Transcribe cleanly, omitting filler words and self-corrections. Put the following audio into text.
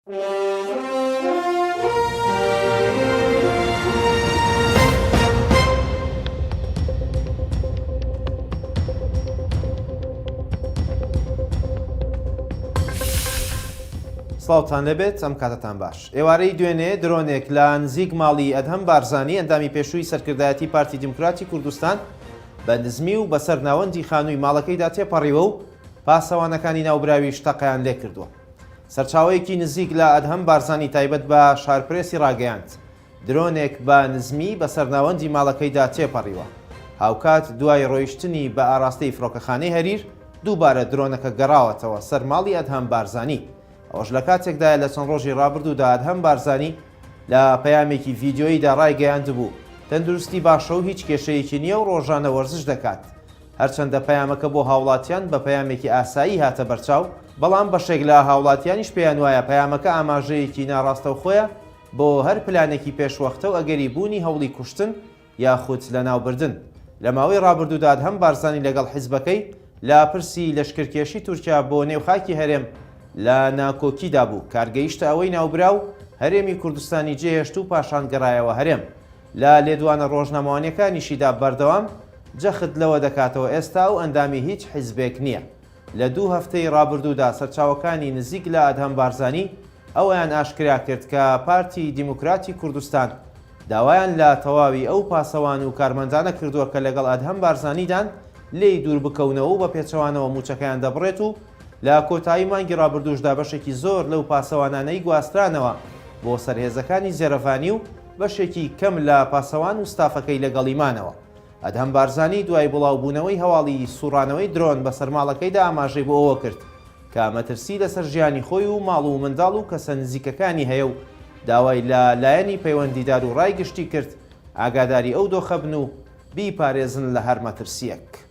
سڵاوتان لەبێت ئەم کاتتان باش. ئێوارەی دوێنێ درۆنێک لە نزیک ماڵی ئەدهەم بارزانی ئەندامی پێشووی سەرکردایەتی پارتی دیموکراتی کوردستان بە نزمی و بەسەر ناوەندی خانووی ماڵەکەیدا تێپەڕیوە و پاسەوانەکانی ناوبراوی شتەقەیان لێ کردووە. سەرچاوەیەکی نزیک لە ئەدهەم بارزانی تایبەت بە شارپرێسی ڕاگەیاند درۆنێک بە نزمی بەسەر ناوەندی ماڵەکەیدا تێپەڕیوە. هاوکات دوای ڕۆیشتنی بە ئاراستەی فڕۆکەخانەی هەریر دووبارە درۆنەکە گەڕاوەتەوە سەر ماڵی ئەدهەم بارزانی. ئەوەش لە کاتێکدایە لە چەند ڕۆژی ڕابردوودا ئەدهەم بارزانی لە پەیامێکی ڤیدیۆییدا ڕایگەیاند بوو تەندروستی باشە و هیچ کێشەیەکی نییە و ڕۆژانە وەرزش دەکات. هەرچەندە پەیامەکە بۆ هاوڵاتیان بە پەیامێکی ئاسایی هاتە بەرچاو، بەڵام بەشێک لە هاوڵاتیانیش پێیان وایە پەیامەکە ئاماژەیەکی ناڕاستەوخۆیە بۆ هەر پلانێکی پێشوەختە و ئەگەری بوونی هەوڵی کوشتن یاخود لە ناوبردن. لە ماوەی ڕابردوودا ئەدهەم بارزانی لەگەڵ حیزبەکەی لا پرسی لەشکرکێشی تورکیا بۆ نێوخاکی هەرێم لە ناکۆکیدا بوو. کارگەیشتە ئەوەی ناوبراو هەرێمی کوردستانی جێهێشت و پاشان گەڕایەوە هەرێم. لە لێدوانە ڕۆژنامەوانیەکانیشیدا بەردەوام جەخت لەوە دەکاتەوە ئێستا و ئەندامی هیچ حیزبێک نییە. لە 2 هەفتەی ڕابردوودا سەرچاوەکانی نزیک لە ئەدهەم بارزانی ئەویان ئاشکرا کرد کە پارتی دیموکراتی کوردستان داوایان لە تەواوی ئەو پاسەوان و کارمەندانە کردووە کە لەگەڵ ئەدهەم بارزانیدان لێی دوور بکەونەوە و بە پێچەوانەوە موچەکەیان دەبڕێت و لە کۆتایی مانگی ڕابردووشدا بەشێکی زۆر لەو پاسەوانانەی گواسترانەوە بۆ سەرهێزەکانی زێرەفانی و بەشێکی کەم لە پاسەوان و ستافەکەی لەگەڵیمانەوە. ئەدهەم بارزانی دوای بڵاوبوونەوەی هەواڵی سوڕانەوەی درۆن بە سەرماڵەکەیدا ئاماژەی بۆ ئەوە کرد کە مەترسی لەسەر ژیانی خۆی و ماڵ و منداڵ و کەسە نزیکەکانی هەیە و داوای لە لایەنی پەیوەندیدار و ڕایگشتی کرد ئاگاداری ئەو دۆخە بن و بیپارێزن لە هەر مەترسیەک.